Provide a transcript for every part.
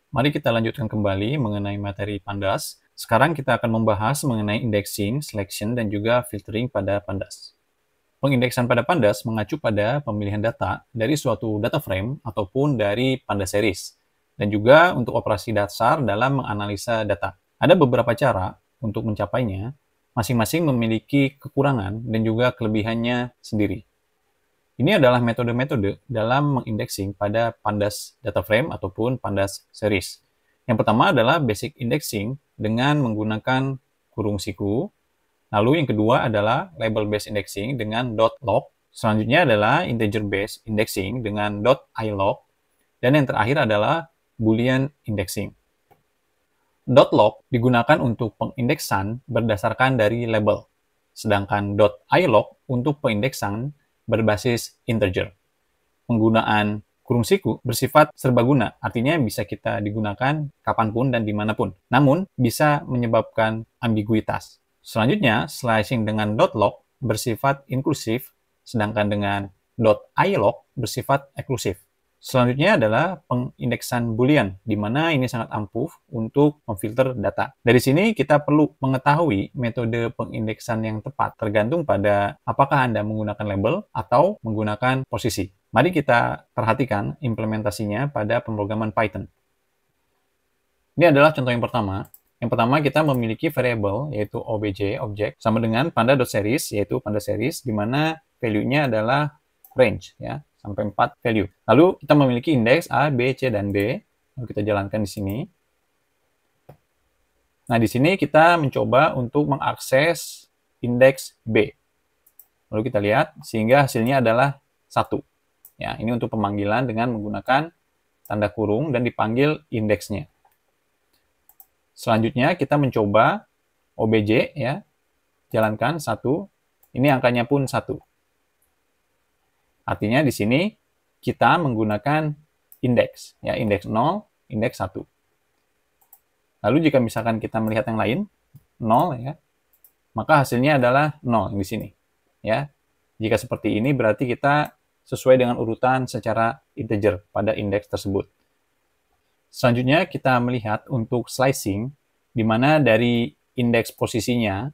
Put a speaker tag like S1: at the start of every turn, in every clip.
S1: Mari kita lanjutkan kembali mengenai materi Pandas. Sekarang kita akan membahas mengenai indexing, selection, dan juga filtering pada Pandas. Pengindeksan pada Pandas mengacu pada pemilihan data dari suatu data frame ataupun dari Pandas series, dan juga untuk operasi dasar dalam menganalisa data. Ada beberapa cara untuk mencapainya, masing-masing memiliki kekurangan dan juga kelebihannya sendiri. Ini adalah metode-metode dalam mengindexing pada Pandas data frame ataupun Pandas series. Yang pertama adalah basic indexing dengan menggunakan kurung siku. Lalu yang kedua adalah label-based indexing dengan .log. Selanjutnya adalah integer-based indexing dengan .ilog. Dan yang terakhir adalah Boolean indexing. .log digunakan untuk pengindeksan berdasarkan dari label, sedangkan .ilog untuk pengindeksan berbasis integer. Penggunaan kurung siku bersifat serbaguna, artinya bisa kita digunakan kapanpun dan dimanapun, namun bisa menyebabkan ambiguitas. Selanjutnya, slicing dengan .log bersifat inklusif, sedangkan dengan .ilog bersifat eksklusif. Selanjutnya adalah pengindeksan Boolean, di mana ini sangat ampuh untuk memfilter data. Dari sini kita perlu mengetahui metode pengindeksan yang tepat, tergantung pada apakah Anda menggunakan label atau menggunakan posisi. Mari kita perhatikan implementasinya pada pemrograman Python. Ini adalah contoh yang pertama. Yang pertama kita memiliki variabel yaitu obj, objek, sama dengan panda.series, yaitu panda series, di mana value-nya adalah range, ya, sampai 4 value. Lalu kita memiliki indeks A, B, C, dan D. Lalu kita jalankan di sini. Nah, di sini kita mencoba untuk mengakses indeks B. Lalu kita lihat, sehingga hasilnya adalah 1. Ya, ini untuk pemanggilan dengan menggunakan tanda kurung dan dipanggil indeksnya. Selanjutnya kita mencoba obj, ya, jalankan 1. Ini angkanya pun 1. Artinya di sini kita menggunakan indeks, ya, indeks 0, indeks 1. Lalu jika misalkan kita melihat yang lain, 0, ya, maka hasilnya adalah 0 di sini. Ya. Jika seperti ini berarti kita sesuai dengan urutan secara integer pada indeks tersebut. Selanjutnya kita melihat untuk slicing, di mana dari indeks posisinya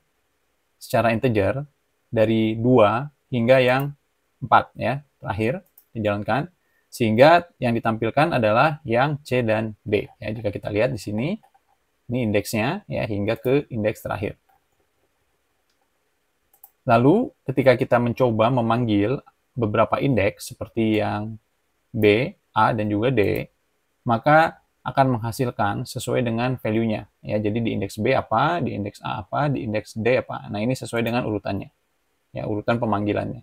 S1: secara integer dari 2 hingga yang 4, ya, terakhir dijalankan, sehingga yang ditampilkan adalah yang C dan D. Ya, jika kita lihat di sini, ini indeksnya, ya, hingga ke indeks terakhir. Lalu ketika kita mencoba memanggil beberapa indeks seperti yang B, A, dan juga D, maka akan menghasilkan sesuai dengan value-nya. Ya, jadi di indeks B apa, di indeks A apa, di indeks D apa. Nah, ini sesuai dengan urutannya. Ya, urutan pemanggilannya.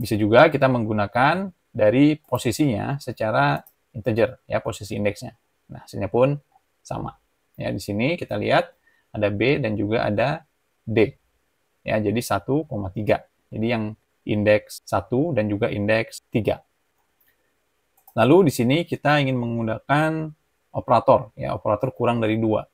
S1: Bisa juga kita menggunakan dari posisinya secara integer, ya, posisi indeksnya. Nah, hasilnya pun sama. Ya, di sini kita lihat ada B dan juga ada D. Ya, jadi 1,3. Jadi yang indeks 1 dan juga indeks 3. Lalu di sini kita ingin menggunakan operator, ya, operator kurang dari 2.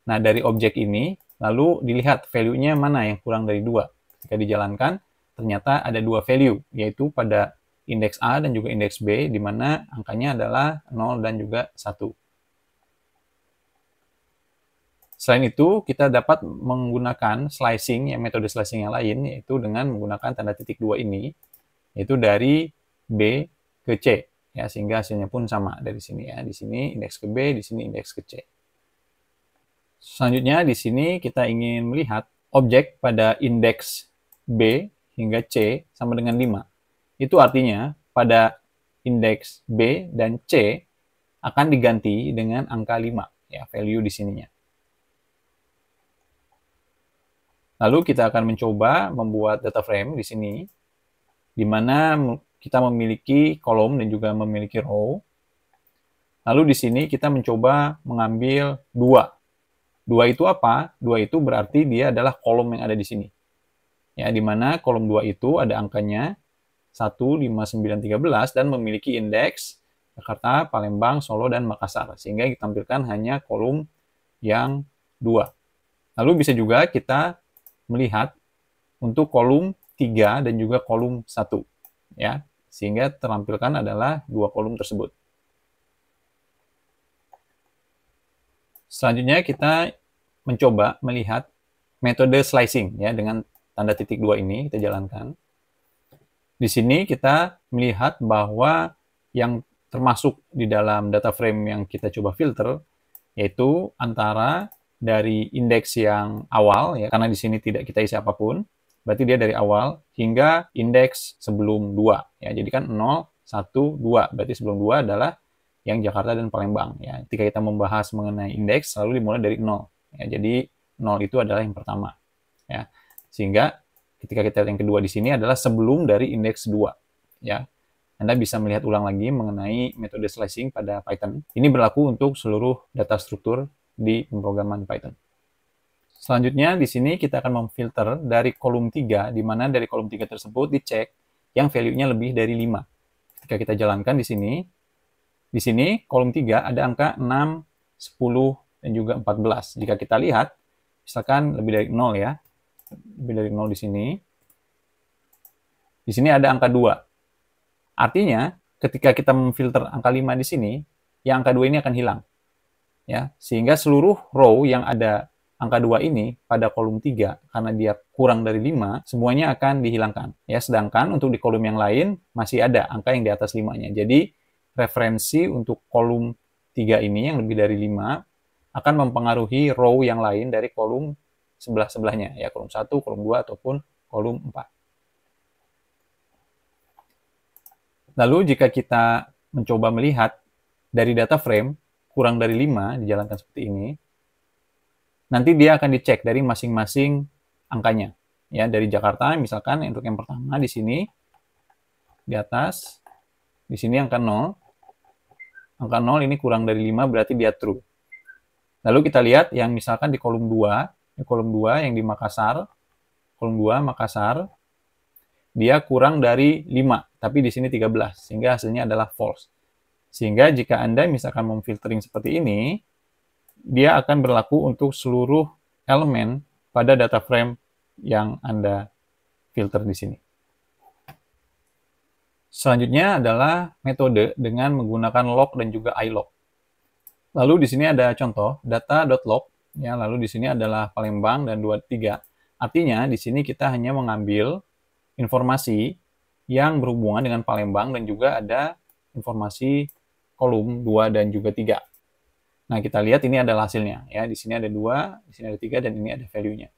S1: Nah, dari objek ini, lalu dilihat value-nya mana yang kurang dari 2. Ketika dijalankan, ternyata ada 2 value, yaitu pada indeks A dan juga indeks B, di mana angkanya adalah 0 dan juga 1. Selain itu, kita dapat menggunakan slicing, ya, metode slicing yang lain, yaitu dengan menggunakan tanda titik 2 ini, yaitu dari B ke C. Ya, sehingga hasilnya pun sama dari sini, ya. Di sini indeks ke B, di sini indeks ke C. Selanjutnya di sini kita ingin melihat objek pada indeks B hingga C sama dengan 5. Itu artinya pada indeks B dan C akan diganti dengan angka 5, ya, value di sininya. Lalu kita akan mencoba membuat data frame di sini, di mana kita memiliki kolom dan juga memiliki row. Lalu di sini kita mencoba mengambil 2. 2 itu apa? 2 itu berarti dia adalah kolom yang ada di sini. Ya, di mana kolom 2 itu ada angkanya 1, 5, 9, 13 dan memiliki indeks Jakarta, Palembang, Solo, dan Makassar. Sehingga ditampilkan hanya kolom yang 2. Lalu bisa juga kita melihat untuk kolom 3 dan juga kolom 1. Ya, sehingga terampilkan adalah 2 kolom tersebut. Selanjutnya kita mencoba melihat metode slicing ya dengan tanda titik 2 ini kita jalankan. Di sini kita melihat bahwa yang termasuk di dalam data frame yang kita coba filter yaitu antara dari indeks yang awal ya, karena di sini tidak kita isi apapun, berarti dia dari awal hingga indeks sebelum 2 ya. Jadi kan 0, 1, 2, berarti sebelum 2 adalah yang Jakarta dan Palembang ya. Ketika kita membahas mengenai indeks selalu dimulai dari 0 ya. Jadi 0 itu adalah yang pertama ya. Sehingga ketika kita lihat yang kedua di sini adalah sebelum dari indeks 2 ya. Anda bisa melihat ulang lagi mengenai metode slicing pada Python. Ini berlaku untuk seluruh data struktur di pemrograman Python. Selanjutnya di sini kita akan memfilter dari kolom 3, di mana dari kolom 3 tersebut dicek yang value-nya lebih dari 5. Ketika kita jalankan di sini kolom 3 ada angka 6, 10, dan juga 14. Jika kita lihat, misalkan lebih dari 0 ya, lebih dari 0 di sini. Di sini ada angka 2. Artinya, ketika kita memfilter angka 5 di sini, yang angka 2 ini akan hilang. Ya, sehingga seluruh row yang ada angka 2 ini pada kolom 3, karena dia kurang dari 5, semuanya akan dihilangkan. Ya, sedangkan untuk di kolom yang lain, masih ada angka yang di atas 5-nya. Jadi, referensi untuk kolom 3 ini yang lebih dari 5 akan mempengaruhi row yang lain dari kolom sebelah-sebelahnya, ya kolom 1, kolom 2, ataupun kolom 4. Lalu jika kita mencoba melihat dari data frame kurang dari 5 dijalankan seperti ini, nanti dia akan dicek dari masing-masing angkanya. Ya, dari Jakarta misalkan untuk yang pertama di sini di atas, di sini angka 0. Angka 0 ini kurang dari 5 berarti dia true. Lalu kita lihat yang misalkan di kolom 2, yang di Makassar, kolom 2 Makassar, dia kurang dari 5, tapi di sini 13, sehingga hasilnya adalah false. Sehingga jika Anda misalkan memfiltering seperti ini, dia akan berlaku untuk seluruh elemen pada data frame yang Anda filter di sini. Selanjutnya adalah metode dengan menggunakan log dan juga ilog. Lalu di sini ada contoh data.log ya, lalu di sini adalah Palembang dan 23. Artinya di sini kita hanya mengambil informasi yang berhubungan dengan Palembang dan juga ada informasi kolom 2 dan juga 3. Nah, kita lihat ini adalah hasilnya ya. Di sini ada 2, di sini ada 3 dan ini ada value-nya.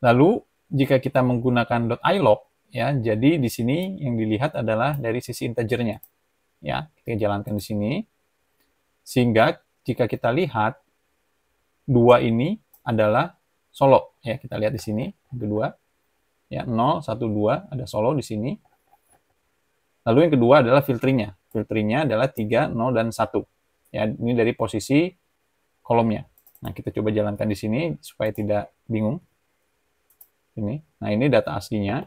S1: Lalu jika kita menggunakan .ilog ya, jadi di sini yang dilihat adalah dari sisi integernya. Ya, kita jalankan di sini. Sehingga jika kita lihat 2 ini adalah Solo ya, kita lihat di sini yang kedua. Ya, 0 1 2 ada Solo di sini. Lalu yang kedua adalah filteringnya. Filteringnya adalah 3 0 dan 1. Ya, ini dari posisi kolomnya. Nah, kita coba jalankan di sini supaya tidak bingung. Ini. Nah, ini data aslinya.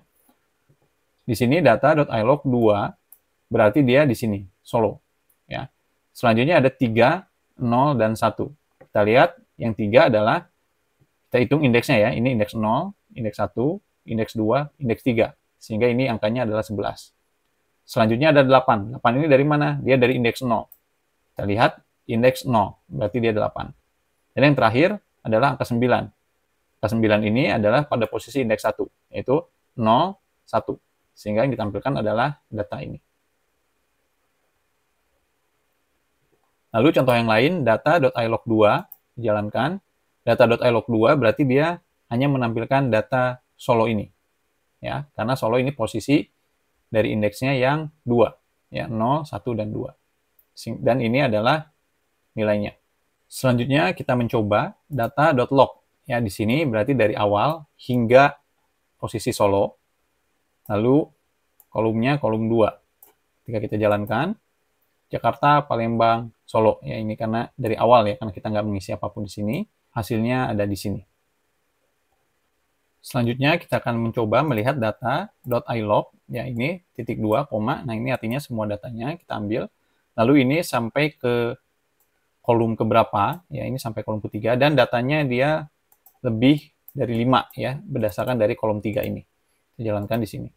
S1: Di sini data.ilog 2 berarti dia di sini Solo ya. Selanjutnya ada 3 0 dan 1. Kita lihat yang 3 adalah kita hitung indeksnya ya. Ini indeks 0, indeks 1, indeks 2, indeks 3. Sehingga ini angkanya adalah 11. Selanjutnya ada 8. 8 ini dari mana? Dia dari indeks 0. Kita lihat indeks 0, berarti dia 8. Dan yang terakhir adalah angka 9. Angka 9 ini adalah pada posisi indeks 1, yaitu 0, 1. Sehingga yang ditampilkan adalah data ini. Lalu contoh yang lain, data.ilog 2 dijalankan. Data.ilog 2 berarti dia hanya menampilkan data Solo ini. Ya, karena Solo ini posisi dari indeksnya yang 2. Ya, 0, 1, dan 2. Dan ini adalah nilainya. Selanjutnya kita mencoba data.log. Ya, di sini berarti dari awal hingga posisi Solo. Lalu kolomnya kolom 2. Ketika kita jalankan, Jakarta, Palembang, Solo. Ya, ini karena dari awal ya, karena kita nggak mengisi apapun di sini. Hasilnya ada di sini. Selanjutnya kita akan mencoba melihat data.ilog. Ya, ini titik 2, koma. Nah, ini artinya semua datanya kita ambil. Lalu ini sampai ke kolom keberapa? Ya, ini sampai kolom ketiga. Dan datanya dia lebih dari 5 ya, berdasarkan dari kolom 3 ini. Kita jalankan di sini.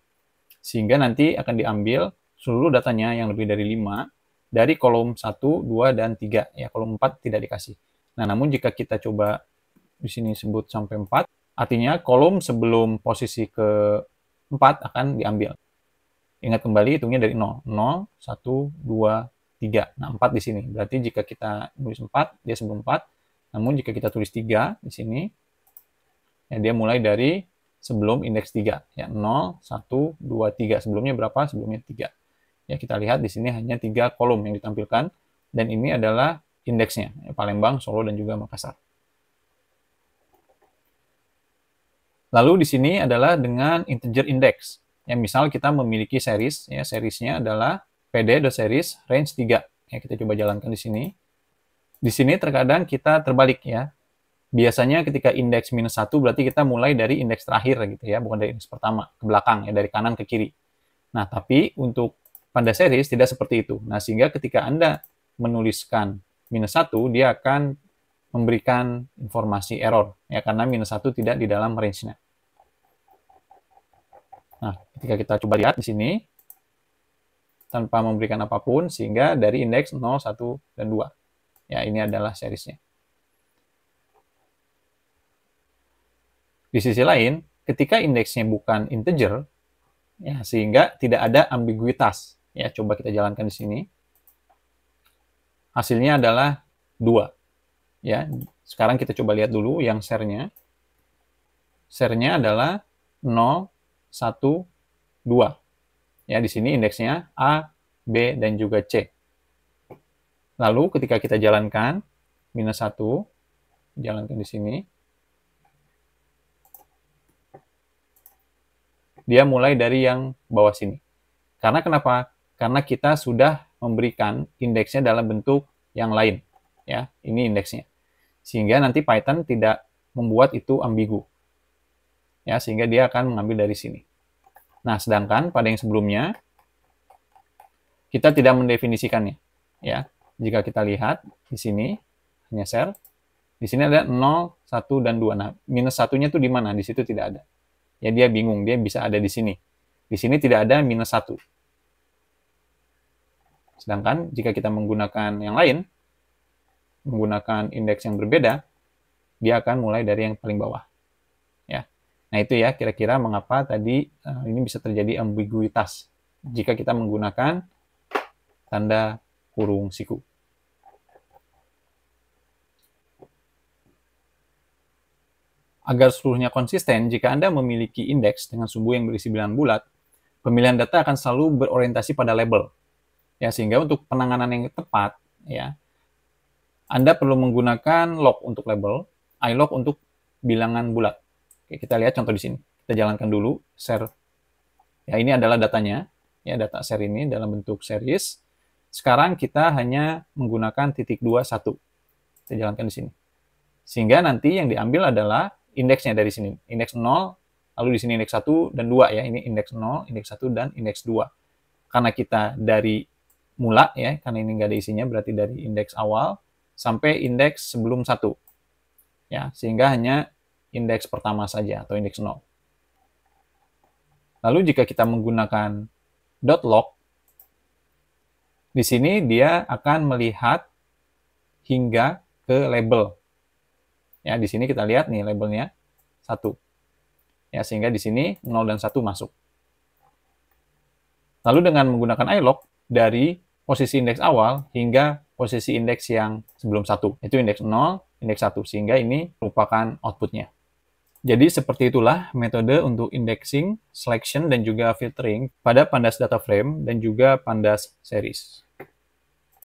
S1: Sehingga nanti akan diambil seluruh datanya yang lebih dari 5 dari kolom 1, 2, dan 3. Ya, kolom 4 tidak dikasih. Nah, namun jika kita coba di sini sebut sampai 4, artinya kolom sebelum posisi ke 4 akan diambil. Ingat kembali, hitungnya dari 0. 0, 1, 2, 3. Nah, 4 di sini. Berarti jika kita tulis 4, dia sebelum 4. Namun jika kita tulis 3 di sini, ya, dia mulai dari sebelum indeks 3. Ya, 0, 1, 2, 3. Sebelumnya berapa? Sebelumnya 3. Ya, kita lihat di sini hanya 3 kolom yang ditampilkan. Dan ini adalah indeksnya. Ya, Palembang, Solo, dan juga Makassar. Lalu di sini adalah dengan integer index. Ya, misal kita memiliki series, ya, seriesnya adalah pd.series range 3. Ya, kita coba jalankan di sini. Di sini terkadang kita terbalik, ya. Biasanya ketika indeks -1 berarti kita mulai dari indeks terakhir gitu ya, bukan dari indeks pertama ke belakang ya, dari kanan ke kiri. Nah, tapi untuk pada series tidak seperti itu. Nah, sehingga ketika Anda menuliskan -1, dia akan memberikan informasi error ya, karena -1 tidak di dalam range-nya. Nah, ketika kita coba lihat di sini tanpa memberikan apapun, sehingga dari indeks 0, 1, dan 2. Ya, ini adalah seriesnya. Di sisi lain, ketika indeksnya bukan integer, ya, sehingga tidak ada ambiguitas. Ya, coba kita jalankan di sini. Hasilnya adalah 2. Ya, sekarang kita coba lihat dulu yang share-nya. Share-nya adalah 0, 1, 2. Ya, di sini indeksnya A, B, dan juga C. Lalu ketika kita jalankan -1, jalankan di sini. Dia mulai dari yang bawah sini. Karena kenapa? Karena kita sudah memberikan indeksnya dalam bentuk yang lain. Ya, ini indeksnya. Sehingga nanti Python tidak membuat itu ambigu. Ya, sehingga dia akan mengambil dari sini. Nah, sedangkan pada yang sebelumnya kita tidak mendefinisikannya. Ya, jika kita lihat di sini hanya share. Di sini ada 0, 1, dan 2. Nah, -1-nya itu di mana? Di situ tidak ada. Ya, dia bingung, dia bisa ada di sini. Di sini tidak ada -1. Sedangkan jika kita menggunakan yang lain, menggunakan indeks yang berbeda, dia akan mulai dari yang paling bawah. Ya. Nah, itu ya kira-kira mengapa tadi ini bisa terjadi ambiguitas jika kita menggunakan tanda kurung siku. Agar seluruhnya konsisten, jika Anda memiliki indeks dengan sumbu yang berisi bilangan bulat, pemilihan data akan selalu berorientasi pada label. Ya, sehingga untuk penanganan yang tepat, ya, Anda perlu menggunakan log untuk label, ilog untuk bilangan bulat. Oke, kita lihat contoh di sini. Kita jalankan dulu share. Ya, ini adalah datanya, ya, data share ini dalam bentuk series. Sekarang kita hanya menggunakan .21. Kita jalankan di sini. Sehingga nanti yang diambil adalah indeksnya dari sini. Indeks 0, lalu di sini indeks 1 dan 2 ya. Ini indeks 0, indeks 1, dan indeks 2. Karena kita dari mula ya, karena ini nggak ada isinya, berarti dari indeks awal sampai indeks sebelum 1. Ya, sehingga hanya indeks pertama saja atau indeks 0. Lalu jika kita menggunakan .log, di sini dia akan melihat hingga ke label. Ya, di sini kita lihat nih labelnya 1. Ya, sehingga di sini 0 dan 1 masuk. Lalu dengan menggunakan ilog dari posisi indeks awal hingga posisi indeks yang sebelum 1. Itu indeks 0, indeks 1. Sehingga ini merupakan outputnya. Jadi seperti itulah metode untuk indexing, selection, dan juga filtering pada pandas data frame dan juga pandas series.